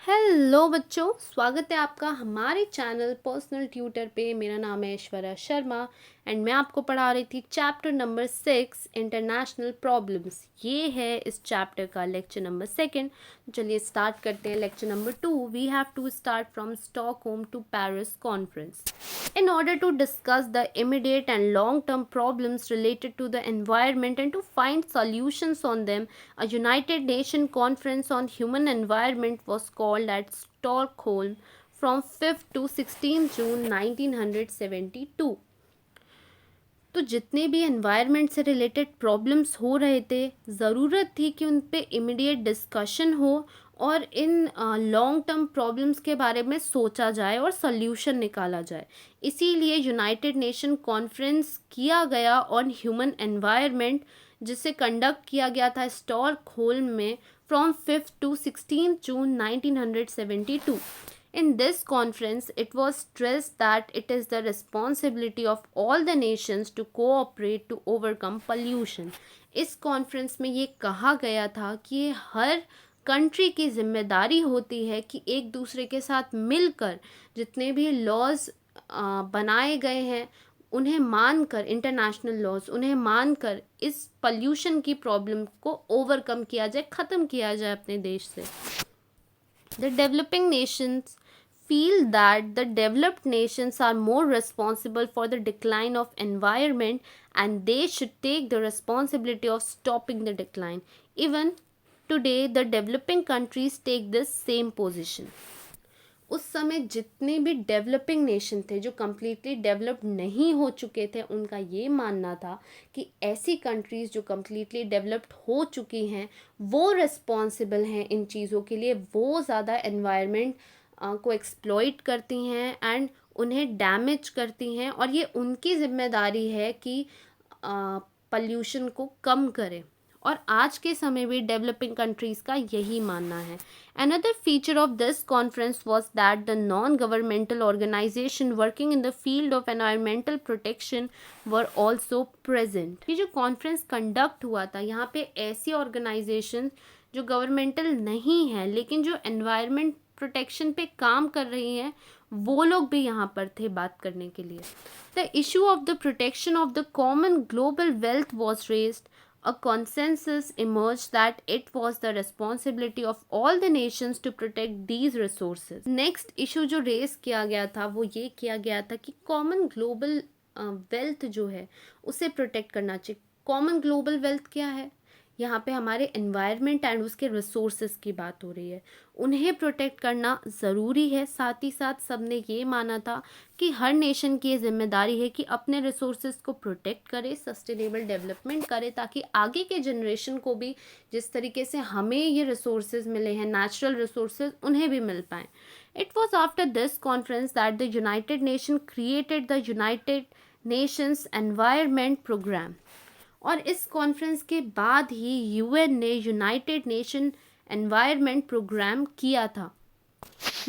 Hello बच्चों, स्वागत है आपका हमारे चैनल पर्सनल ट्यूटर पे। मेरा नाम है ऐश्वर्या शर्मा एंड मैं आपको पढ़ा रही थी चैप्टर नंबर 6 इंटरनेशनल प्रॉब्लम्स। ये है इस चैप्टर का लेक्चर नंबर 2। चलिए स्टार्ट करते हैं। Lecture number 2 we have to start from Stockholm to Paris conference. In order to discuss the immediate and long-term problems related to the environment and to find solutions on them, a United Nations Conference on Human Environment was called at Stockholm from 5th to 16th June 1972. तो जितने भी environment से related problems हो रहे थे, ज़रूरत थी कि उन पे इमीडिएट डिस्कशन हो और इन लॉन्ग टर्म प्रॉब्लम्स के बारे में सोचा जाए और सल्यूशन निकाला जाए। इसीलिए यूनाइटेड नेशन कॉन्फ्रेंस किया गया ऑन ह्यूमन एनवायरनमेंट, जिसे कंडक्ट किया गया था स्टॉकहोल्म में from 5th to 16th June 1972. In this conference, it was stressed that it is the responsibility of all the nations to cooperate to overcome pollution. इस conference में ये कहा गया था कि ये हर कंट्री की जिम्मेदारी होती है कि एक दूसरे के साथ मिलकर जितने भी लॉज बनाए गए हैं उन्हें मानकर, इंटरनेशनल लॉज उन्हें मानकर इस पॉल्यूशन की प्रॉब्लम को ओवरकम किया जाए, ख़त्म किया जाए अपने देश से। The developing nations feel that the developed nations are more responsible for the decline of environment and they should take the responsibility of stopping the decline. Even today, the developing countries take this same position. उस समय जितने भी developing nation थे जो completely developed नहीं हो चुके थे, उनका ये मानना था कि ऐसी कंट्रीज़ जो कम्प्लीटली डेवलप्ड हो चुकी हैं वो रिस्पॉन्सिबल हैं इन चीज़ों के लिए। वो ज़्यादा एनवायरनमेंट को एक्सप्लॉइट करती हैं एंड उन्हें डैमेज करती हैं और ये उनकी ज़िम्मेदारी है कि पॉल्यूशन को कम करें। और आज के समय भी डेवलपिंग कंट्रीज़ का यही मानना है। Another feature of this conference was that the non-governmental organization working in the field of environmental protection were also present. ये जो कॉन्फ्रेंस कंडक्ट हुआ था, यहाँ पे ऐसी ऑर्गेनाइजेशन जो गवर्नमेंटल नहीं है लेकिन जो एनवायरनमेंट प्रोटेक्शन पे काम कर रही हैं, वो लोग भी यहाँ पर थे बात करने के लिए। The issue of the protection of the common global wealth was raised. A consensus emerged that it was the responsibility of all the nations to protect these resources. Next issue जो रेस किया गया था वो ये किया गया था कि कॉमन ग्लोबल वेल्थ जो है उसे प्रोटेक्ट करना चाहिए। कॉमन ग्लोबल वेल्थ क्या है? यहाँ पे हमारे एनवायरनमेंट एंड उसके रिसोर्सेज की बात हो रही है, उन्हें प्रोटेक्ट करना ज़रूरी है। साथ ही साथ सबने ये माना था कि हर नेशन की ये जिम्मेदारी है कि अपने रिसोर्सेज को प्रोटेक्ट करे, सस्टेनेबल डेवलपमेंट करे, ताकि आगे के जनरेशन को भी जिस तरीके से हमें ये रिसोर्सेज मिले हैं, नेचुरल रिसोर्सेज, उन्हें भी मिल पाएँ। It was after this conference that the United Nation created the United Nations environment programme. और इस कॉन्फ्रेंस के बाद ही यूएन ने यूनाइटेड नेशन एनवायरनमेंट प्रोग्राम किया था।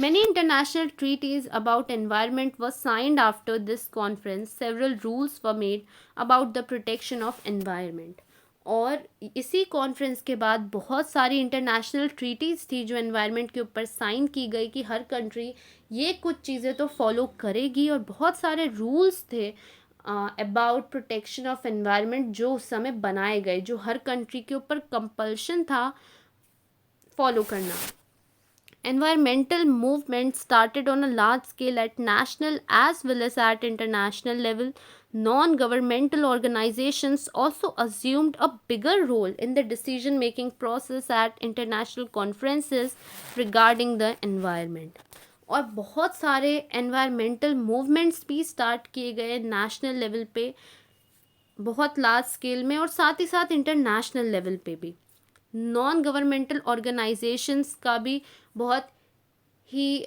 Many international treaties about environment were signed after this conference. Several rules were made about the protection of environment. और इसी कॉन्फ्रेंस के बाद बहुत सारी इंटरनेशनल ट्रीटीज़ थी जो एनवायरनमेंट के ऊपर साइन की गई कि हर कंट्री ये कुछ चीज़ें तो फॉलो करेगी, और बहुत सारे रूल्स थे अबाउट प्रोटेक्शन ऑफ एनवायरनमेंट जो उस समय बनाए गए, जो हर कंट्री के ऊपर कंपल्शन था फॉलो करना। Environmental movement started on a large scale at national as well as at international level. Non-governmental organizations also assumed a bigger role in the decision-making process at international conferences regarding the environment. और बहुत सारे environmental movements भी start किए गए national level पे, बहुत large scale में, और साथ ही साथ इंटरनेशनल लेवल पे भी। नॉन गवर्नमेंटल ऑर्गेनाइजेशंस का भी बहुत ही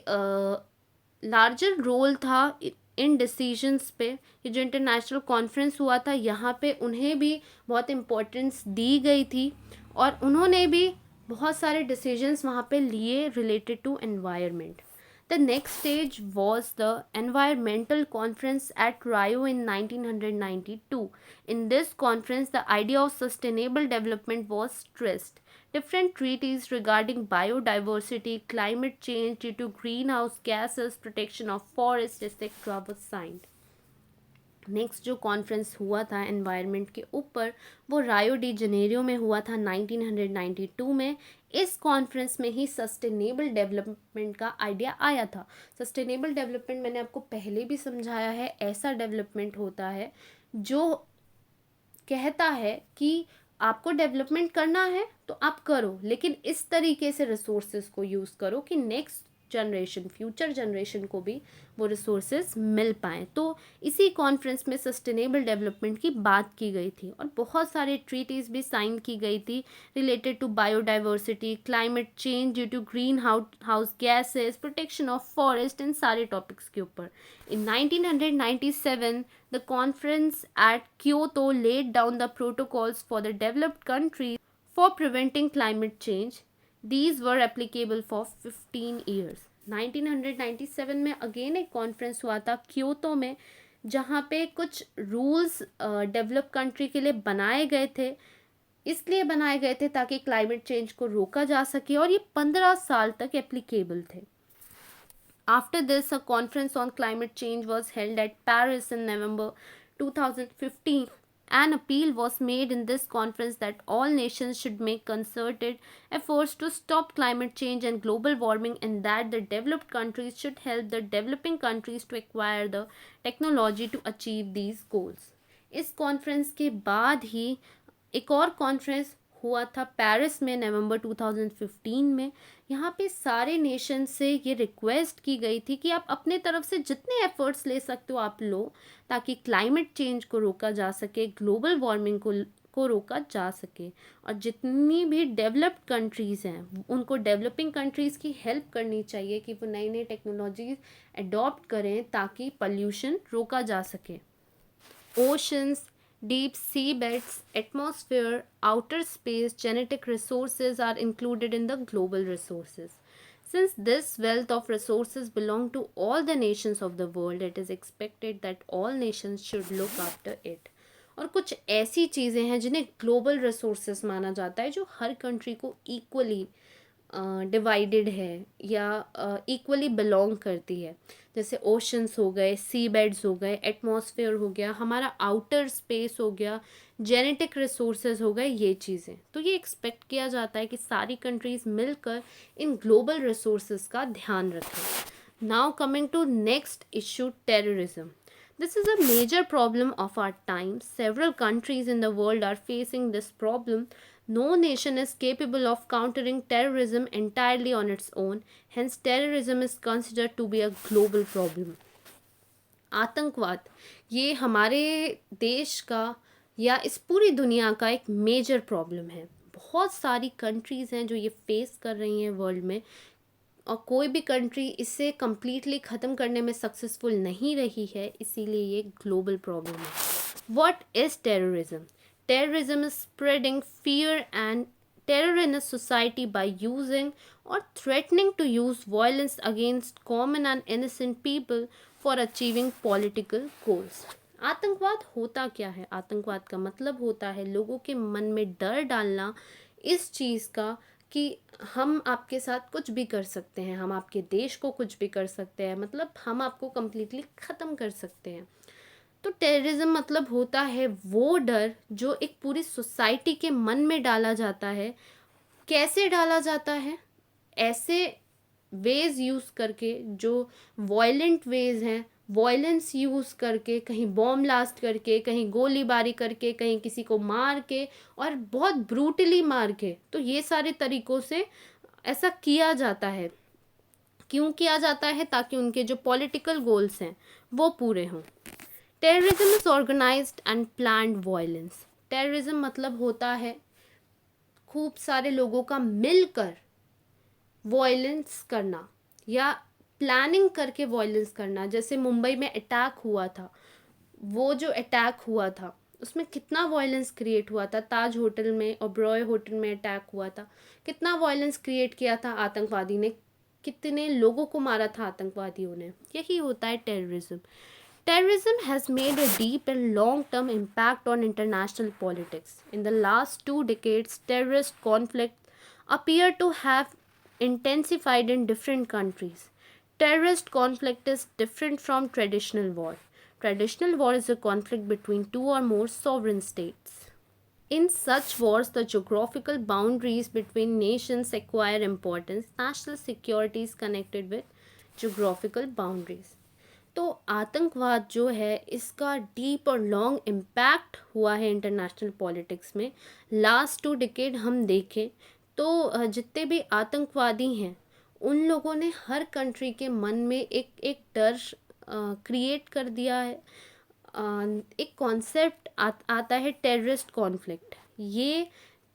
लार्जर रोल था इन डिसीजंस पे। ये जो इंटरनेशनल कॉन्फ्रेंस हुआ था यहाँ पे उन्हें भी बहुत इम्पोर्टेंस दी गई थी और उन्होंने भी बहुत सारे डिसीजंस वहाँ पे लिए related to environment. The next stage was the Environmental Conference at Rio in 1992. In this conference, the idea of sustainable development was stressed. different treaties regarding biodiversity, climate change due to greenhouse gases, protection of forests, etc. was signed. Next जो conference हुआ था environment के ऊपर वो रायो de Janeiro में हुआ था 1992 में. इस कॉन्फ्रेंस में ही सस्टेनेबल डेवलपमेंट का आइडिया आया था. सस्टेनेबल डेवलपमेंट मैंने आपको पहले भी समझाया है, ऐसा डेवलपमेंट होता है जो कहता है कि आपको डेवलपमेंट करना है तो आप करो, लेकिन इस तरीके से रिसोर्सेज को यूज़ करो कि नेक्स्ट जनरेशन, फ्यूचर जनरेशन को भी वो रिसोर्सेज मिल पाएँ. तो इसी कॉन्फ्रेंस में सस्टेनेबल डेवलपमेंट की बात की गई थी और बहुत सारे ट्रीटीज़ भी साइन की गई थी related to biodiversity, climate change due to greenhouse gases, protection of forest, इन सारे टॉपिक्स के ऊपर. इन 1997 the conference at Kyoto laid down the protocols for the developed countries for preventing climate change. These were applicable for 15 years. 1997 में again एक conference हुआ था Kyoto में, जहाँ पे कुछ रूल्स डेवलप कंट्री के लिए बनाए गए थे. इसलिए बनाए गए थे ताकि क्लाइमेट चेंज को रोका जा सके और ये 15 साल तक एप्लीकेबल थे. After this, a conference on climate change was held at Paris in November 2015. An appeal was made in this conference that all nations should make concerted efforts to stop climate change and global warming, and that the developed countries should help the developing countries to acquire the technology to achieve these goals. इस conference के बाद ही एक और conference हुआ था Paris में नवंबर 2015 में. यहाँ पे सारे नेशन से ये रिक्वेस्ट की गई थी कि आप अपने तरफ से जितने एफर्ट्स ले सकते हो आप लो, ताकि क्लाइमेट चेंज को रोका जा सके, ग्लोबल वार्मिंग को रोका जा सके. और जितनी भी डेवलप्ड कंट्रीज़ हैं उनको डेवलपिंग कंट्रीज़ की हेल्प करनी चाहिए कि वो नई नई टेक्नोलॉजीज अडॉप्ट करें ताकि पॉल्यूशन रोका जा सके. Oceans, deep sea beds, atmosphere, outer space, genetic resources are included in the global resources. Since this wealth of resources belong to all the nations of the world, it is expected that all nations should look after it. और कुछ ऐसी चीज़ें हैं जिन्हें global resources माना जाता है जो हर कंट्री को इक्वली डिवाइडेड है या इक्वली बिलोंग करती है. जैसे ओशंस हो गए, सी बेड्स हो गए, एटमॉस्फेयर हो गया, हमारा आउटर स्पेस हो गया, जेनेटिक रिसोर्सेज हो गए, ये चीज़ें. तो ये एक्सपेक्ट किया जाता है कि सारी कंट्रीज़ मिलकर इन ग्लोबल रिसोर्सेज का ध्यान रखें. Now coming to next issue, terrorism. This is a major problem of our time. Several countries in the world are facing this problem. No nation is capable of countering terrorism entirely on its own. Hence, terrorism is considered to be a global problem. आतंकवाद ये हमारे देश का या इस पूरी दुनिया का एक मेजर प्रॉब्लम है. बहुत सारी कंट्रीज़ हैं जो ये फेस कर रही हैं वर्ल्ड में, और कोई भी कंट्री इसे कम्प्लीटली ख़त्म करने में सक्सेसफुल नहीं रही है, इसीलिए ये ग्लोबल प्रॉब्लम है. What is terrorism? Terrorism is spreading fear and terror in a society by using और threatening to use violence against common and innocent people for achieving political goals. आतंकवाद होता क्या है? आतंकवाद का मतलब होता है लोगों के मन में डर डालना इस चीज़ का कि हम आपके साथ कुछ भी कर सकते हैं, हम आपके देश को कुछ भी कर सकते हैं, मतलब हम आपको कम्प्लीटली ख़त्म कर सकते हैं. तो टेररिज्म मतलब होता है वो डर जो एक पूरी सोसाइटी के मन में डाला जाता है. कैसे डाला जाता है? ऐसे वेज यूज़ करके जो वायलेंट वेज हैं, वायलेंस यूज़ करके, कहीं बॉम्ब ब्लास्ट करके, कहीं गोलीबारी करके, कहीं किसी को मार के और बहुत ब्रूटली मार के. तो ये सारे तरीक़ों से ऐसा किया जाता है. क्यों किया जाता है? ताकि उनके जो पॉलिटिकल गोल्स हैं वो पूरे हों. Terrorism is organised and planned violence. Terrorism मतलब होता है खूब सारे लोगों का मिलकर वायलेंस करना या प्लानिंग करके वायलेंस करना. जैसे मुंबई में अटैक हुआ था, वो जो अटैक हुआ था उसमें कितना वायलेंस क्रिएट हुआ था. ताज होटल में, ओबरॉय होटल में अटैक हुआ था, कितना वायलेंस क्रिएट किया था आतंकवादी ने, कितने लोगों को मारा था आतंकवादियों ने. यही होता है terrorism. Terrorism has made a deep and long-term impact on international politics. In the last 2 decades, terrorist conflicts appear to have intensified in different countries. Terrorist conflict is different from traditional war. Traditional war is a conflict between two or more sovereign states. In such wars, the geographical boundaries between nations acquire importance. National security is connected with geographical boundaries. तो आतंकवाद जो है इसका deep और long impact हुआ है international politics में। Last 2 decade हम देखें तो जितने भी आतंकवादी हैं उन लोगों ने हर कंट्री के मन में एक एक डर क्रिएट कर दिया है। एक कॉन्सेप्ट आता है टेररिस्ट कॉन्फ्लिक्ट। ये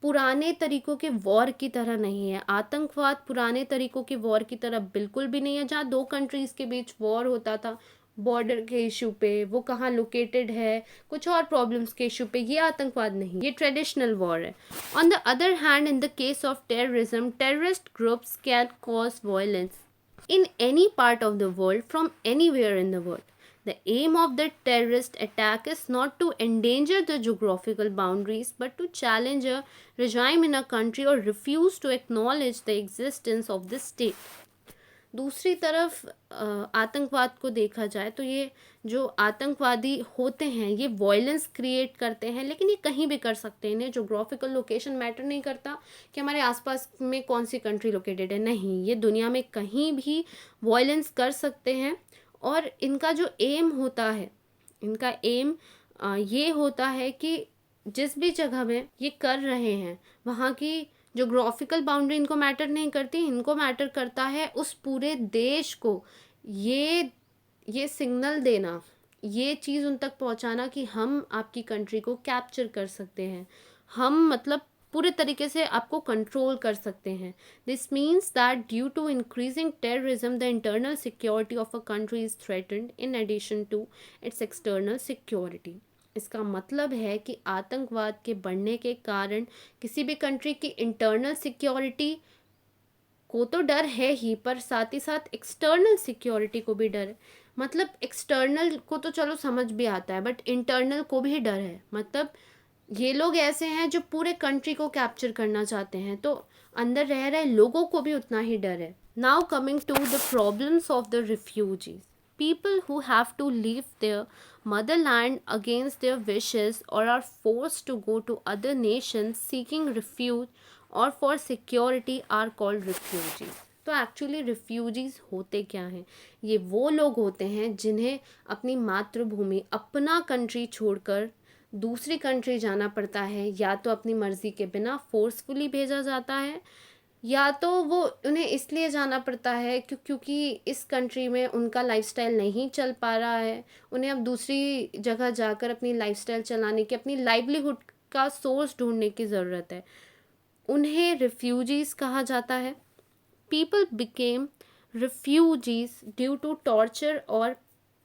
पुराने तरीक़ों के वॉर की तरह नहीं है। आतंकवाद पुराने तरीक़ों के वॉर की तरह बिल्कुल भी नहीं है, जहाँ 2 कंट्रीज़ के बीच वॉर होता था बॉर्डर के इशू पे, वो कहाँ लोकेटेड है, कुछ और प्रॉब्लम्स के इशू पे। ये आतंकवाद नहीं, ये ट्रेडिशनल वॉर है। On the other hand, in the case of terrorism, terrorist groups can cause violence in any part of the world from anywhere in the world. The aim of the terrorist attack is not to endanger the geographical boundaries but to challenge a regime in a country or refuse to acknowledge the existence of the state. दूसरी तरफ आतंकवाद को देखा जाए तो ये जो आतंकवादी होते हैं ये वॉयलेंस क्रिएट करते हैं, लेकिन ये कहीं भी कर सकते हैं। इन्हें जोग्राफिकल लोकेशन मैटर नहीं करता कि हमारे आसपास में कौन सी कंट्री लोकेटेड है, नहीं, ये दुनिया में कहीं भी वॉयलेंस कर सकते हैं। और इनका जो एम होता है, इनका एम ये होता है कि जिस भी जगह में ये कर रहे हैं वहाँ की जोग्राफिकल बाउंड्री इनको मैटर नहीं करती, इनको मैटर करता है उस पूरे देश को ये सिग्नल देना, ये चीज़ उन तक पहुंचाना कि हम आपकी कंट्री को कैप्चर कर सकते हैं, हम मतलब पूरे तरीके से आपको कंट्रोल कर सकते हैं। This means that due to increasing terrorism the internal security of a country is threatened in addition to its external security. इसका मतलब है कि आतंकवाद के बढ़ने के कारण किसी भी कंट्री की इंटरनल सिक्योरिटी को तो डर है ही, पर साथ ही साथ एक्सटर्नल सिक्योरिटी को भी डर है। मतलब एक्सटर्नल को तो चलो समझ भी आता है, बट इंटरनल को भी डर है। मतलब ये लोग ऐसे हैं जो पूरे कंट्री को कैप्चर करना चाहते हैं, तो अंदर रह रहे लोगों को भी उतना ही डर है। Now coming to the problems of the refugees, people who have to leave their motherland against their wishes or are forced to go to other nations seeking refuge or for security are called refugees. तो actually refugees होते क्या हैं? ये वो लोग होते हैं जिन्हें अपनी मातृभूमि, अपना कंट्री छोड़कर दूसरी कंट्री जाना पड़ता है, या तो अपनी मर्ज़ी के बिना फोर्सफुली भेजा जाता है, या तो वो उन्हें इसलिए जाना पड़ता है क्योंकि इस कंट्री में उनका लाइफस्टाइल नहीं चल पा रहा है, उन्हें अब दूसरी जगह जाकर अपनी लाइफस्टाइल चलाने की, अपनी लाइवलीहुड का सोर्स ढूंढने की ज़रूरत है। उन्हें रिफ्यूजीज़ कहा जाता है। People became refugees due to torture और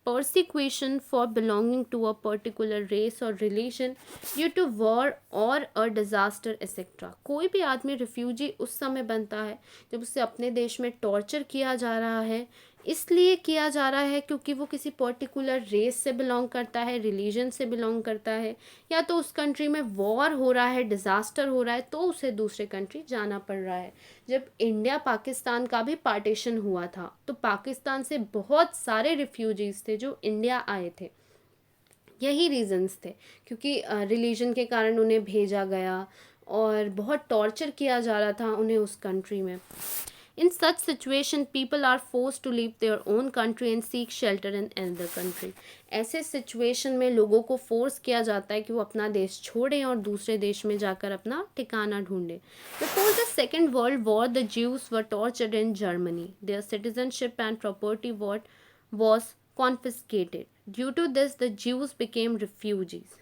persecution for belonging to a particular race or religion due to war or a disaster etc. कोई भी आदमी रिफ्यूजी उस समय बनता है जब उसे अपने देश में टॉर्चर किया जा रहा है, इसलिए किया जा रहा है क्योंकि वो किसी पर्टिकुलर रेस से बिलोंग करता है, रिलीजन से बिलोंग करता है, या तो उस कंट्री में वॉर हो रहा है, डिज़ास्टर हो रहा है, तो उसे दूसरे कंट्री जाना पड़ रहा है। जब इंडिया पाकिस्तान का भी पार्टीशन हुआ था तो पाकिस्तान से बहुत सारे रिफ्यूजीज़ थे जो इंडिया आए थे। यही रीजंस थे, क्योंकि रिलीजन के कारण उन्हें भेजा गया और बहुत टॉर्चर किया जा रहा था उन्हें उस कंट्री में। In such situation, people are forced to leave their own country and seek shelter in another country. ऐसे सिचुएशन में लोगों को फोर्स किया जाता है कि वो अपना देश छोड़ें और दूसरे देश में जाकर अपना ठिकाना ढूंढें। Before the Second World War, the Jews were tortured in Germany. Their citizenship and property was confiscated. Due to this, the Jews became refugees.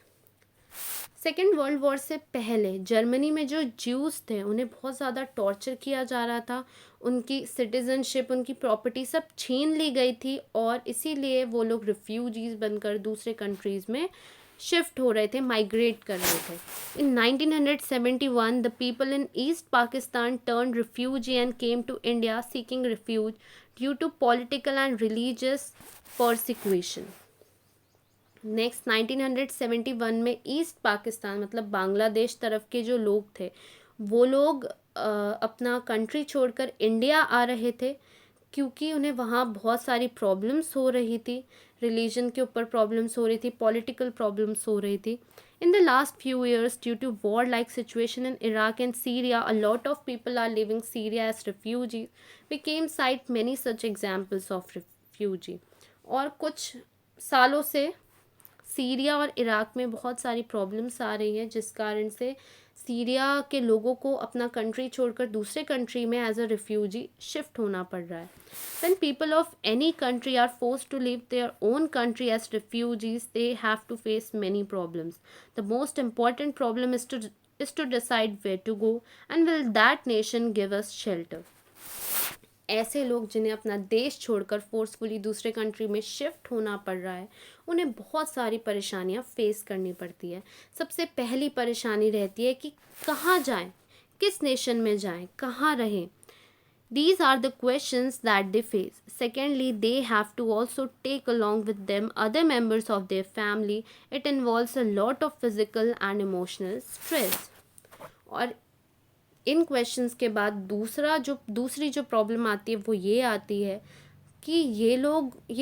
Second world war से पहले जर्मनी में जो ज्यूज़ थे उन्हें बहुत ज़्यादा टॉर्चर किया जा रहा था, उनकी सिटीज़नशिप, उनकी प्रॉपर्टी सब छीन ली गई थी, और इसीलिए वो लोग रिफ्यूजीज़ बनकर दूसरे कंट्रीज़ में शिफ्ट हो रहे थे, माइग्रेट कर रहे थे। In 1971 the people in East Pakistan turn refugee and came to India seeking refuge due to political and religious persecution. Next 1971 में ईस्ट पाकिस्तान मतलब बांग्लादेश तरफ के जो लोग थे वो लोग अपना कंट्री छोड़कर इंडिया आ रहे थे, क्योंकि उन्हें वहाँ बहुत सारी प्रॉब्लम्स हो रही थी, रिलीजन के ऊपर प्रॉब्लम्स हो रही थी, पॉलिटिकल प्रॉब्लम्स हो रही थी. In the last few years, due to war-like situation in Iraq and Syria, a lot of people are leaving Syria as refugees. We came cite many such examples of refugee. और कुछ सालों से Syria और Iraq में बहुत सारी problems आ रही हैं, जिस कारण से सीरिया के लोगों को अपना कंट्री छोड़कर दूसरे कंट्री में एज अ रिफ्यूजी शिफ्ट होना पड़ रहा है. When people of any country are forced to leave their own country as refugees, they have to face many problems. The most important problem is to decide where to go and will that nation give us shelter. ऐसे लोग जिन्हें अपना देश छोड़कर forcefully दूसरे country में shift होना पड़ रहा है, उन्हें बहुत सारी परेशानियां फेस करनी पड़ती है. सबसे पहली परेशानी रहती है कि कहाँ जाएं, किस नेशन में जाएं, कहाँ रहें. These are the questions that they face. Secondly, they have to also take along with them other members of their family. It involves a lot of physical and emotional stress. और इन questions के बाद दूसरी जो problem आती है वो ये आती है कि ये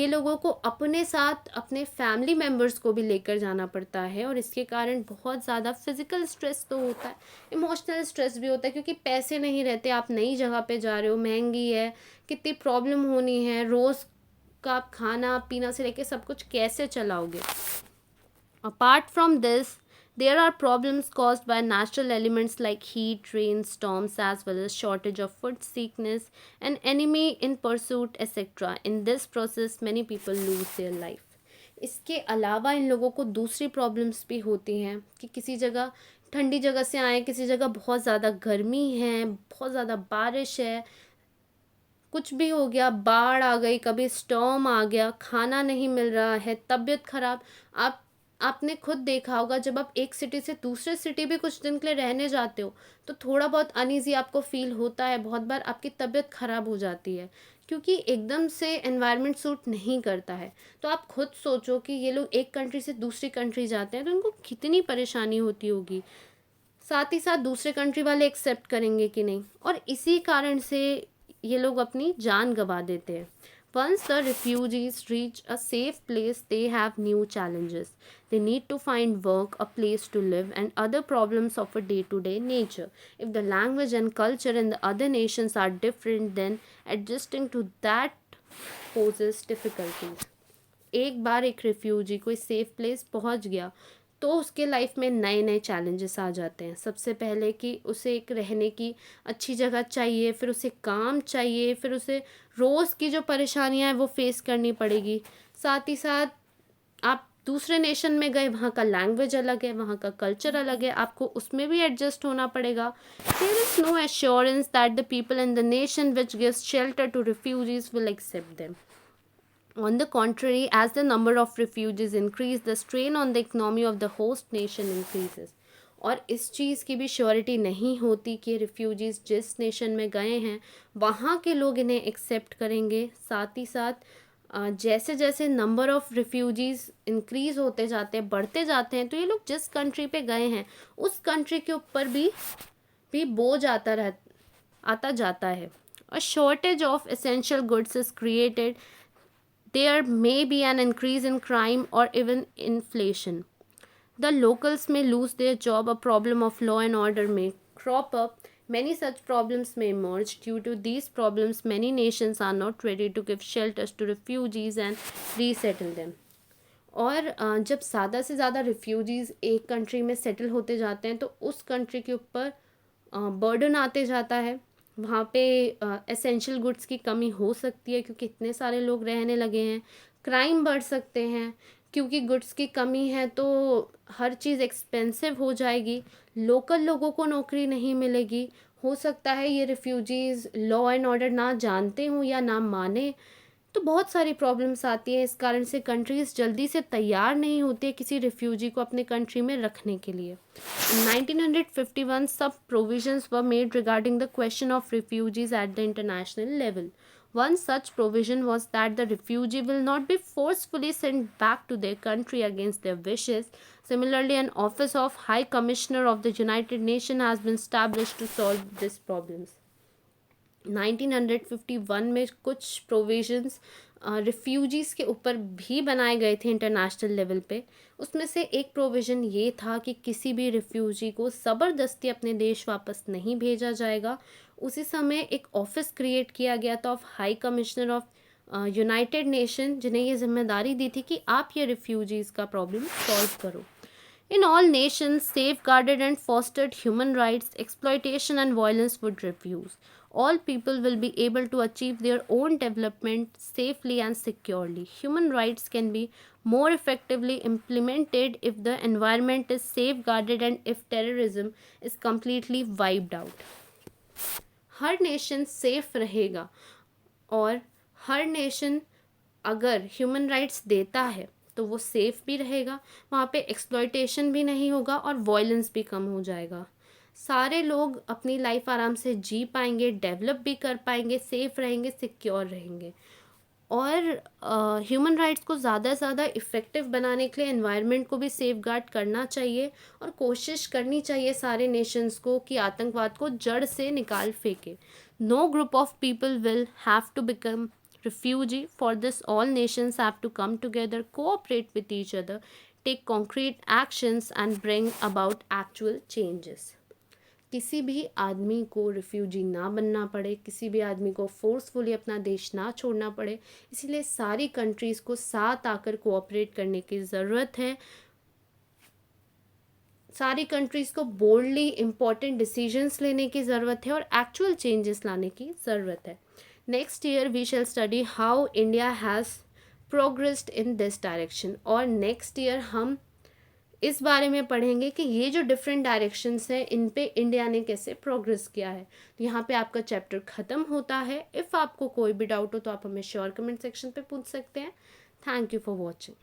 लोगों को अपने साथ अपने फैमिली मेम्बर्स को भी लेकर जाना पड़ता है, और इसके कारण बहुत ज़्यादा फिज़िकल स्ट्रेस तो होता है, इमोशनल स्ट्रेस भी होता है, क्योंकि पैसे नहीं रहते, आप नई जगह पे जा रहे हो, महंगी है, कितनी प्रॉब्लम होनी है, रोज़ का आप खाना पीना से लेके सब कुछ कैसे चलाओगे. Apart from this, there are problems caused by natural elements like heat, rain, storms, as well as shortage of food, sickness, and enemy in pursuit, etc. In this process, many people lose their life. इसके अलावा इन लोगों को दूसरी problems भी होती हैं कि किसी जगह ठंडी जगह से आए, किसी जगह बहुत ज़्यादा गर्मी है, बहुत ज़्यादा बारिश है, कुछ भी हो गया, बाढ़ आ गई, कभी स्टॉर्म आ गया, खाना नहीं मिल रहा है, तबीयत ख़राब. आपने खुद देखा होगा, जब आप एक सिटी से दूसरे सिटी भी कुछ दिन के लिए रहने जाते हो तो थोड़ा बहुत अनईजी आपको फील होता है, बहुत बार आपकी तबीयत ख़राब हो जाती है, क्योंकि एकदम से एनवायरनमेंट सूट नहीं करता है. तो आप खुद सोचो कि ये लोग एक कंट्री से दूसरी कंट्री जाते हैं तो उनको कितनी परेशानी होती होगी, साथ ही साथ दूसरे कंट्री वाले एक्सेप्ट करेंगे कि नहीं, और इसी कारण से ये लोग अपनी जान गंवा देते हैं. Once the refugees reach a safe place, they have new challenges. They need to find work, a place to live, and other problems of a day-to-day nature. If the language and culture in the other nations are different, then adjusting to that poses difficulties. एक बार एक refugee कोई safe place पहुंच गया तो उसके life में नए नए चैलेंजेस आ जाते हैं. सबसे पहले कि उसे एक रहने की अच्छी जगह चाहिए, फिर उसे काम चाहिए, फिर उसे रोज़ की जो परेशानियां हैं वो फेस करनी पड़ेगी. साथ ही साथ आप दूसरे नेशन में गए, वहाँ का लैंग्वेज अलग है, वहाँ का कल्चर अलग है, आपको उसमें भी एडजस्ट होना पड़ेगा. There is no assurance that the people in the nation which gives shelter to refugees will accept them. On the contrary, as the number of refugees increase, the strain on the economy of the host nation increases. और इस चीज़ की भी surety नहीं होती कि refugees जिस nation में गए हैं वहाँ के लोग इन्हें एक्सेप्ट करेंगे. साथ ही साथ जैसे जैसे नंबर ऑफ़ रिफ्यूजीज़ इंक्रीज़ होते जाते हैं, बढ़ते जाते हैं, तो ये लोग जिस कंट्री पे गए हैं उस कंट्री के ऊपर भी बोझ आता जाता है. A shortage of essential goods is created. There may be an increase in crime or even inflation. The locals may lose their job. A problem of law and order may crop up. Many such problems may emerge. Due to these problems, many nations are not ready to give shelters to refugees and resettle them. और जब ज़्यादा से ज़्यादा refugees एक country में settle होते जाते हैं तो उस कंट्री के ऊपर बर्डन आते जाता है. वहाँ पे एसेंशियल गुड्स की कमी हो सकती है क्योंकि इतने सारे लोग रहने लगे हैं. क्राइम बढ़ सकते हैं क्योंकि गुड्स की कमी है तो हर चीज़ एक्सपेंसिव हो जाएगी. लोकल लोगों को नौकरी नहीं मिलेगी. हो सकता है ये रिफ्यूजीज़ लॉ एंड ऑर्डर ना जानते हों या ना माने. तो बहुत सारी प्रॉब्लम्स आती है. इस कारण से कंट्रीज़ जल्दी से तैयार नहीं होती है किसी रिफ्यूजी को अपने कंट्री में रखने के लिए. In 1951, some provisions were made regarding the question of refugees at the international level. One such provision was that the refugee will not be forcefully sent back to their country against their wishes. Similarly, an office of High Commissioner of the United Nations has been established to solve these problems. 1951 में कुछ provisions refugees के ऊपर भी बनाए गए थे international level पे. उसमें से एक प्रोविज़न ये था कि किसी भी रिफ्यूजी को ज़बरदस्ती अपने देश वापस नहीं भेजा जाएगा. उसी समय एक ऑफिस क्रिएट किया गया था of high commissioner of United nation, जिन्हें ये जिम्मेदारी दी थी कि आप ये रिफ्यूजीज़ का प्रॉब्लम सॉल्व करो. In all nations safeguarded and fostered human rights, exploitation and violence would refuse. All people will be able to achieve their own development safely and securely. Human rights can be more effectively implemented if the environment is safeguarded and if terrorism is completely wiped out. Her nation safe रहेगा और हर nation अगर human rights देता है तो वो safe भी रहेगा, वहाँ पे एक्सप्लॉयटेशन भी नहीं होगा और वॉयलेंस भी कम हो जाएगा. सारे लोग अपनी लाइफ आराम से जी पाएंगे, डेवलप भी कर पाएंगे, सेफ रहेंगे, सिक्योर रहेंगे. और ह्यूमन राइट्स को ज़्यादा से ज़्यादा इफ़ेक्टिव बनाने के लिए एनवायरनमेंट को भी सेफगार्ड करना चाहिए और कोशिश करनी चाहिए सारे नेशंस को कि आतंकवाद को जड़ से निकाल फेंके. No group of people will have to become refugee. For this, all nations have to come together, cooperate with each other, take concrete actions and bring about actual changes. किसी भी आदमी को रिफ्यूजी ना बनना पड़े, किसी भी आदमी को फोर्सफुली अपना देश ना छोड़ना पड़े, इसीलिए सारी कंट्रीज़ को साथ आकर कोऑपरेट करने की ज़रूरत है. सारी कंट्रीज़ को बोल्डली इम्पॉर्टेंट डिसीजंस लेने की ज़रूरत है और एक्चुअल चेंजेस लाने की ज़रूरत है. Next year we shall study how India has progressed in this direction. और नेक्स्ट ईयर हम इस बारे में पढ़ेंगे कि ये जो डिफरेंट डायरेक्शंस हैं इन पे इंडिया ने कैसे प्रोग्रेस किया है. तो यहाँ पे आपका चैप्टर ख़त्म होता है. इफ़ आपको कोई भी डाउट हो तो आप हमें श्योर कमेंट सेक्शन पे पूछ सकते हैं. Thank you for watching.